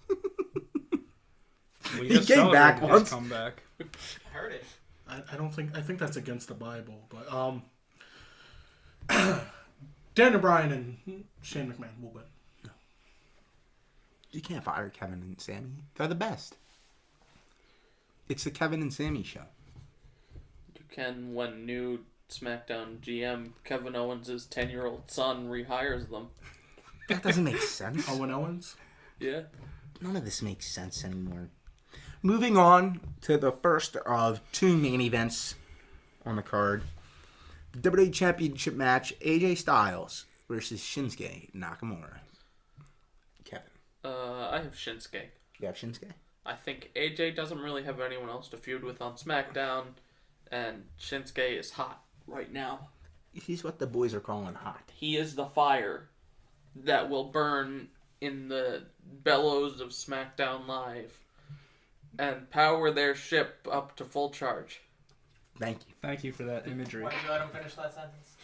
Well, He just came back celebrated his once. Comeback. I heard it. I think that's against the Bible, but Daniel Bryan and Shane McMahon will win. You can't fire Kevin and Sammy. They're the best. It's the Kevin and Sammy show. You can when new SmackDown GM Kevin Owens' 10-year-old son rehires them. That doesn't make sense. Owen Owens. Yeah. None of this makes sense anymore. Moving on to the first of two main events on the card. The WWE Championship match, AJ Styles versus Shinsuke Nakamura. Kevin. I have Shinsuke. You have Shinsuke? I think AJ doesn't really have anyone else to feud with on SmackDown, and Shinsuke is hot right now. He's what the boys are calling hot. He is the fire that will burn in the bellows of SmackDown Live and power their ship up to full charge. Thank you. Thank you for that imagery. Why did you let him finish that sentence?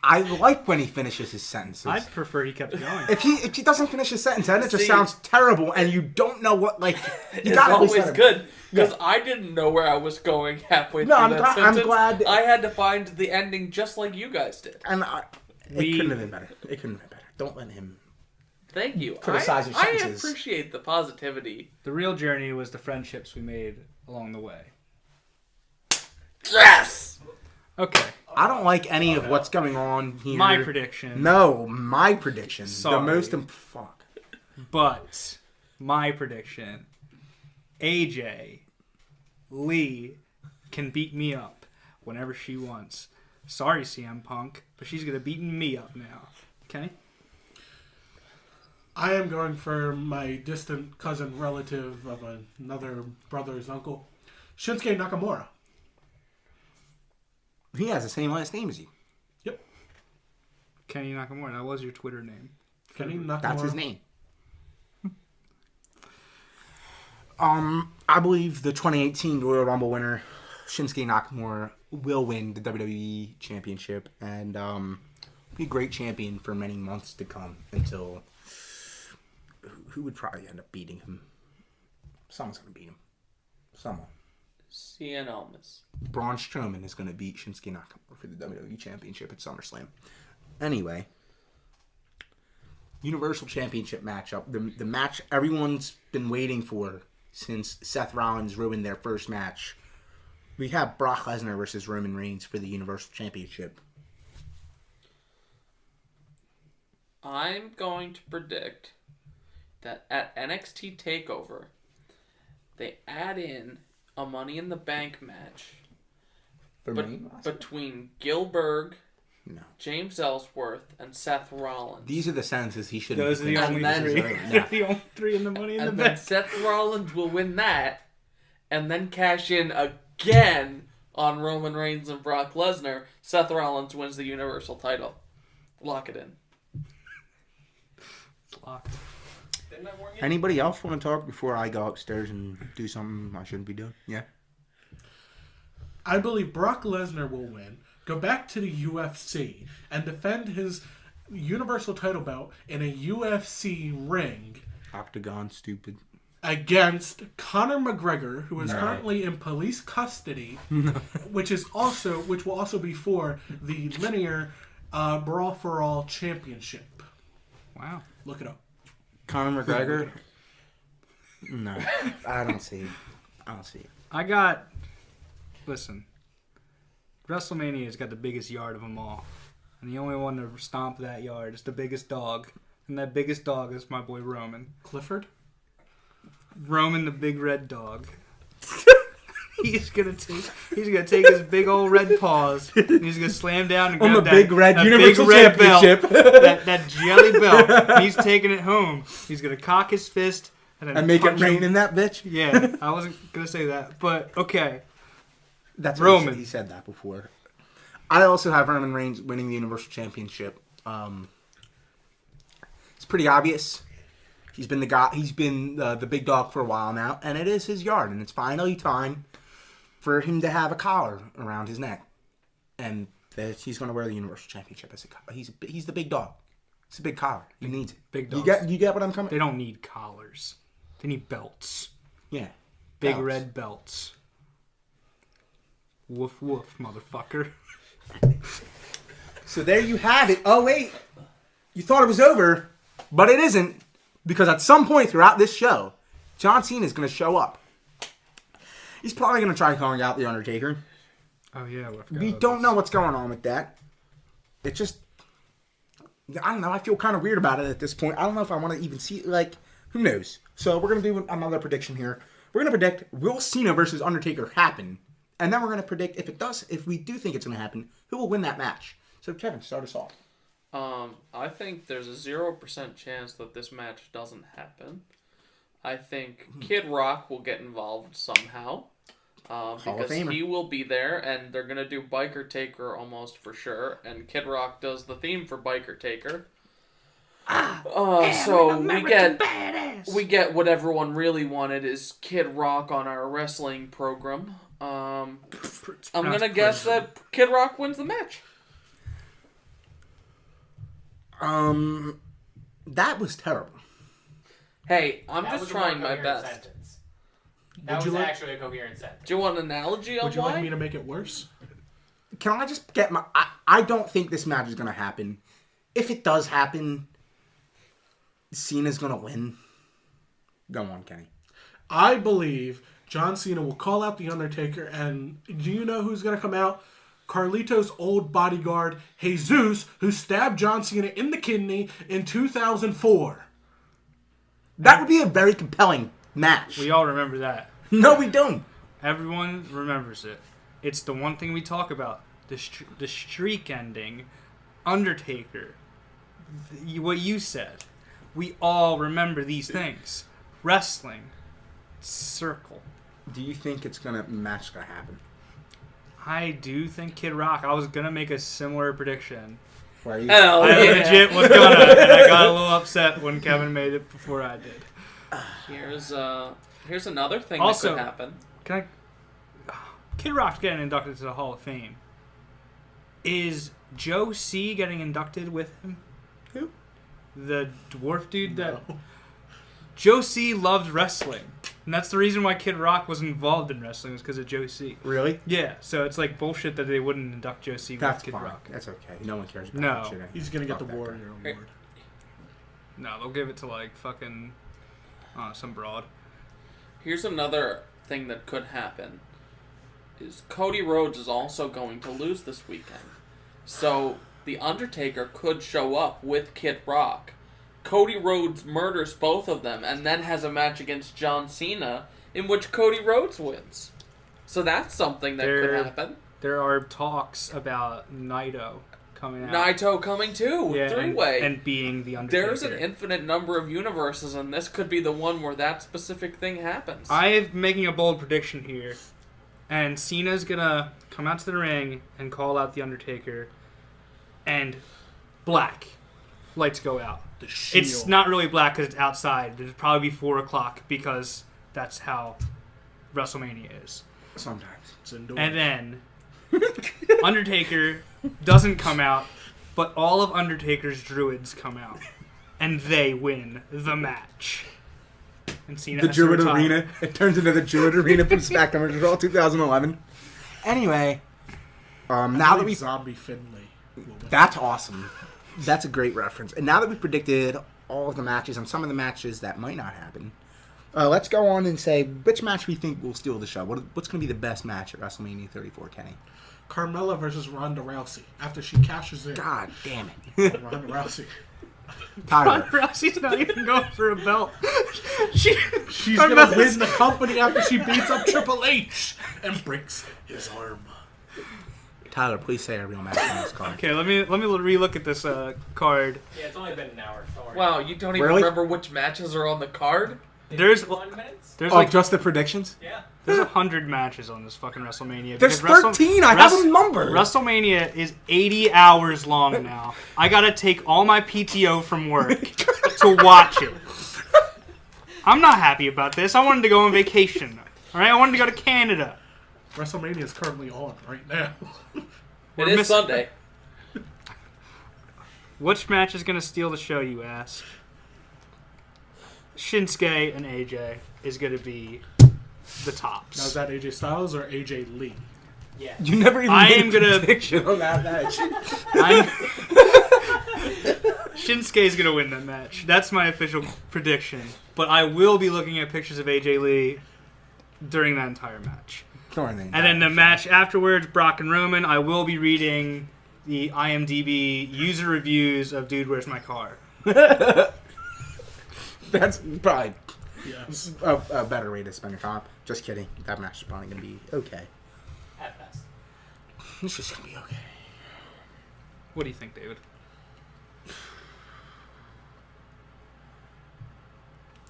I like when he finishes his sentences. I'd prefer he kept going. If he doesn't finish his sentence, then it just See- sounds terrible, and you don't know what, like... You It's gotta at least always let him- good because I didn't know where I was going halfway No, through I'm that glad- I'm sentence. glad- I had to find the ending just like you guys did. And We- it couldn't have been better. It couldn't have been better. Don't let him... Thank you. Criticize your I sentences. appreciate the positivity. The real journey was the friendships we made along the way. Yes! Okay, I don't like any of what's going on here. my prediction. No, my prediction. Sorry. The most... Fuck. But my prediction, AJ Lee can beat me up whenever she wants. Sorry, CM Punk, but she's gonna beat me up now. Okay? I am going for my distant cousin relative of another brother's uncle, Shinsuke Nakamura. He has the same last name as you. Yep. Kenny Nakamura. That was your Twitter name. Kenny Nakamura. That's his name. I believe the 2018 Royal Rumble winner, Shinsuke Nakamura, will win the WWE Championship and be a great champion for many months to come until... Who would probably end up beating him? Someone's going to beat him. Someone. Cien Almas. Braun Strowman is going to beat Shinsuke Nakamura for the WWE Championship at SummerSlam. Anyway, Universal Championship matchup. The match everyone's been waiting for since Seth Rollins ruined their first match. We have Brock Lesnar versus Roman Reigns for the Universal Championship. I'm going to predict that at NXT TakeOver, they add in a Money in the Bank match For me? between Gilbert, No. James Ellsworth, and Seth Rollins. These are the sentences he should Those are the And only then- three. Yeah. They're the only three in the Money in the And then Bank. Seth Rollins will win that, and then cash in again on Roman Reigns and Brock Lesnar. Seth Rollins wins the Universal title. Lock it in. It's locked. Didn't I warn you? Anybody else want to talk before I go upstairs and do something I shouldn't be doing? Yeah. I believe Brock Lesnar will win, go back to the UFC, and defend his Universal title belt in a UFC ring Octagon, stupid. against Conor McGregor, who is No. currently in police custody, which will also be for the linear Brawl for All Championship. Wow. Look it up. Conor McGregor? No. I don't see it. Listen. WrestleMania's got the biggest yard of them all. And the only one to stomp that yard is the biggest dog. And that biggest dog is my boy Roman. Clifford? Roman the big red dog. He's gonna take his big old red paws and he's gonna slam down and grab On the that, big red that Universal big red Championship. belt, that jelly belt. And he's taking it home. He's gonna cock his fist then And make it punch him. rain in that bitch? Yeah, I wasn't gonna say that, but okay. That's Roman. What he said that before. I also have Roman Reigns winning the Universal Championship. It's pretty obvious. He's been the guy. He's been the big dog for a while now, and it is his yard, and it's finally time for him to have a collar around his neck, and that he's going to wear the Universal Championship as a collar. He's the big dog. It's a big collar. He needs it. Big dogs. You get what I'm coming? They don't need collars. They need belts. Yeah. Big Belts. red belts. Woof woof, motherfucker. So there you have it. Oh wait, you thought it was over, but it isn't, because at some point throughout this show, John Cena is going to show up. He's probably going to try calling out the Undertaker. Oh yeah, We don't know what's going on with that. It just, I don't know. I feel kind of weird about it at this point. I don't know if I want to even see it. Like, who knows? So we're going to do another prediction here. We're going to predict, will Cena versus Undertaker happen? And then we're going to predict, if it does, if we do think it's going to happen, who will win that match? So Kevin, start us off. I think there's a 0% chance that this match doesn't happen. I think Kid Rock will get involved somehow. Because Famer. he will be there, and they're going to do Biker Taker almost for sure. And Kid Rock does the theme for Biker Taker. So we get what everyone really wanted is Kid Rock on our wrestling program. I'm going to guess that Kid Rock wins the match. That was terrible. Hey, I'm That just was a trying more my coherent best. sentence. That Would was you like- actually a coherent sentence. Do you want an analogy on Would you why? like me to make it worse? Can I just get my... I don't think this match is going to happen. If it does happen, Cena's going to win. Go on, Kenny. I believe John Cena will call out The Undertaker, and do you know who's going to come out? Carlito's old bodyguard, Jesus, who stabbed John Cena in the kidney in 2004. That would be a very compelling match. We all remember that. No, we don't. Everyone remembers it. It's the one thing we talk about. The streak ending. Undertaker. What you said. We all remember these things. Wrestling. Circle. Do you think it's going to match going to happen? I do think Kid Rock. I was going to make a similar prediction. Why are you... Hell I yeah. legit was gonna, and I got a little upset when Kevin made it before I did. Here's another thing Also- that could happen. Can I? Kid Rock's getting inducted to the Hall of Fame. Is Joe C getting inducted with him? Who? The dwarf dude that Joe C loved wrestling, and that's the reason why Kid Rock was involved in wrestling, was because of Joe C. Really? Yeah, so it's like bullshit that they wouldn't induct Joe C That's with Kid fine.Ck. That's okay. No one cares about No. that shit. He's going to get Fuck the that Warrior Hey. Award. No, they'll give it to like fucking some broad. Here's another thing that could happen. Is Cody Rhodes is also going to lose this weekend. So The Undertaker could show up with Kid Rock. Cody Rhodes murders both of them and then has a match against John Cena in which Cody Rhodes wins. So that's something that could happen. There are talks about Naito coming out. Naito coming too, Yeah, three-way. and being the Undertaker. There's an infinite number of universes, and this could be the one where that specific thing happens. I'm making a bold prediction here, and Cena's gonna come out to the ring and call out the Undertaker, and black lights go out. The shield. It's not really black because it's outside. It'll probably be 4 o'clock because that's how WrestleMania is. Sometimes. It's indoors. And then Undertaker doesn't come out, but all of Undertaker's druids come out, and they win the match. And Cena The has to Druid retire. Arena. It turns into the Druid Arena from SmackDown Raw 2011. Anyway, now that we... Zombie Finlay will win. That's awesome. That's a great reference. And now that we've predicted all of the matches and some of the matches that might not happen, let's go on and say which match we think will steal the show. What's going to be the best match at WrestleMania 34, Kenny? Carmella versus Ronda Rousey after she cashes in. God damn it. Ronda Rousey. Tyler. Rousey's not even going for a belt. She's She's going to win the company after she beats up Triple H and breaks his arm. Tyler, please say a real match on this card. Okay, let me relook at this card. Yeah, it's only been an hour. Don't worry. Wow, you don't even Really? remember which matches are on the card? There's 1 minutes? like just the predictions? Yeah. there's 100 matches on this fucking WrestleMania. There's because 13. I have them numbered. WrestleMania is 80 hours long now. I gotta take all my PTO from work to watch it. I'm not happy about this. I wanted to go on vacation. All right, I wanted to go to Canada. WrestleMania is currently on right now. It is Sunday. Which match is gonna steal the show, you ask? Shinsuke and AJ is gonna be the tops. Now, is that AJ Styles or AJ Lee? Yeah. You never even made a prediction on that match. Shinsuke's gonna win that match. That's my official prediction. But I will be looking at pictures of AJ Lee during that entire match. And then the match afterwards, Brock and Roman, I will be reading the IMDb user reviews of Dude, Where's My Car? That's probably Yes. a better way to spend your time. Just kidding. That match is probably going to be okay. At best. It's just going to be okay. What do you think, David?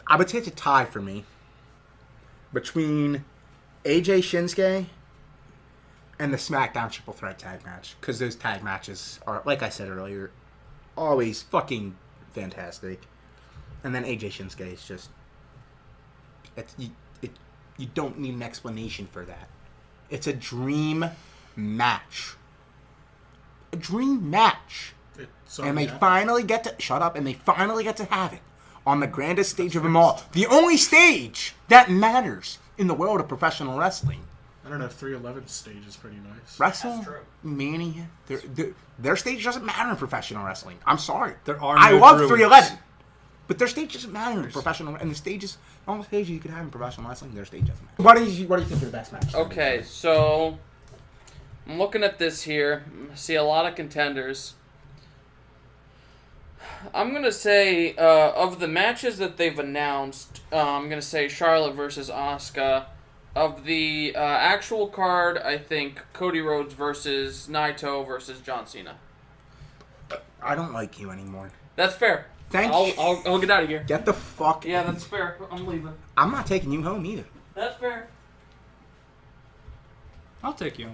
I would say it's a tie for me between AJ Shinsuke and the SmackDown Triple Threat tag match. Because those tag matches are, like I said earlier, always fucking fantastic. And then AJ Shinsuke is just... You don't need an explanation for that. It's a dream match. A dream match. And they finally get to... Shut up. And they finally get to have it on the grandest stage of them all. The only stage that matters in the world of professional wrestling. I don't know if 311 stage is pretty nice. WrestleMania. Their stage doesn't matter in professional wrestling. I'm sorry. There are no I love druids. 311. But their stage doesn't matter in professional... And the stages... All the stages you could have in professional wrestling, their stage doesn't matter. What do you think are the best matches? Okay, so I'm looking at this here. I see a lot of contenders. I'm going to say, of the matches that they've announced, I'm going to say Charlotte versus Asuka. Of the actual card, I think Cody Rhodes versus Naito versus John Cena. I don't like you anymore. That's fair. Thank you. I'll get out of here. Get the fuck... Yeah, that's fair. I'm leaving. I'm not taking you home either. That's fair. I'll take you.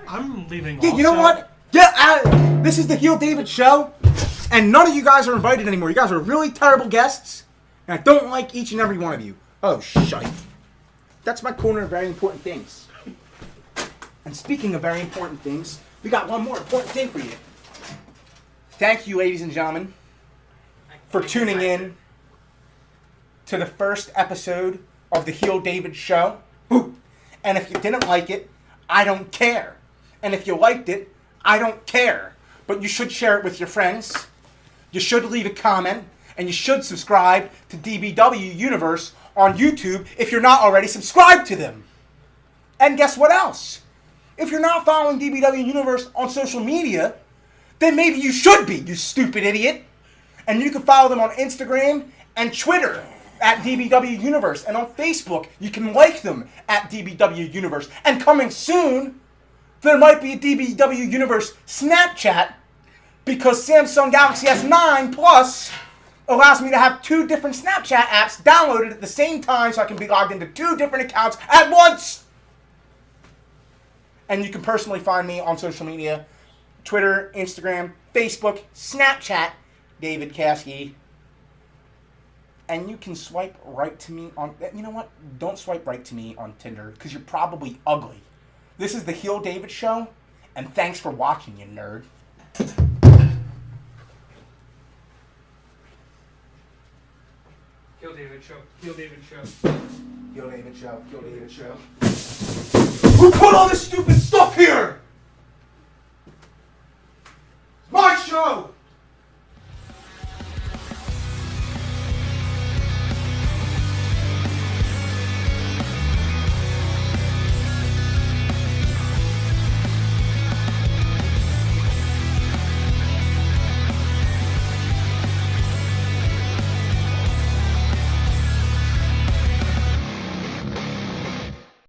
I'm leaving. Yeah, you know what? Get out! This is the Heel David show, and none of you guys are invited anymore. You guys are really terrible guests, and I don't like each and every one of you. Oh, shite. That's my corner of very important things. And speaking of very important things, we got one more important thing for you. Thank you, ladies and gentlemen, for tuning in to the first episode of the Heel David show. And if you didn't like it, I don't care. And if you liked it, I don't care. But you should share it with your friends. You should leave a comment. And you should subscribe to DBW Universe on YouTube if you're not already subscribed to them. And guess what else? If you're not following DBW Universe on social media, then maybe you should be, you stupid idiot. And you can follow them on Instagram and Twitter at DBW Universe. And on Facebook, you can like them at DBW Universe. And coming soon, there might be a DBW Universe Snapchat because Samsung Galaxy S9 Plus allows me to have 2 different Snapchat apps downloaded at the same time so I can be logged into 2 different accounts at once. And you can personally find me on social media, Twitter, Instagram, Facebook, Snapchat, David Caskey. And you can swipe right to me on... You know what? Don't swipe right to me on Tinder because you're probably ugly. This is the Heel David show, and thanks for watching, you nerd. Heel David show. Heel David show. Heel David show. Heel David show. Who put all this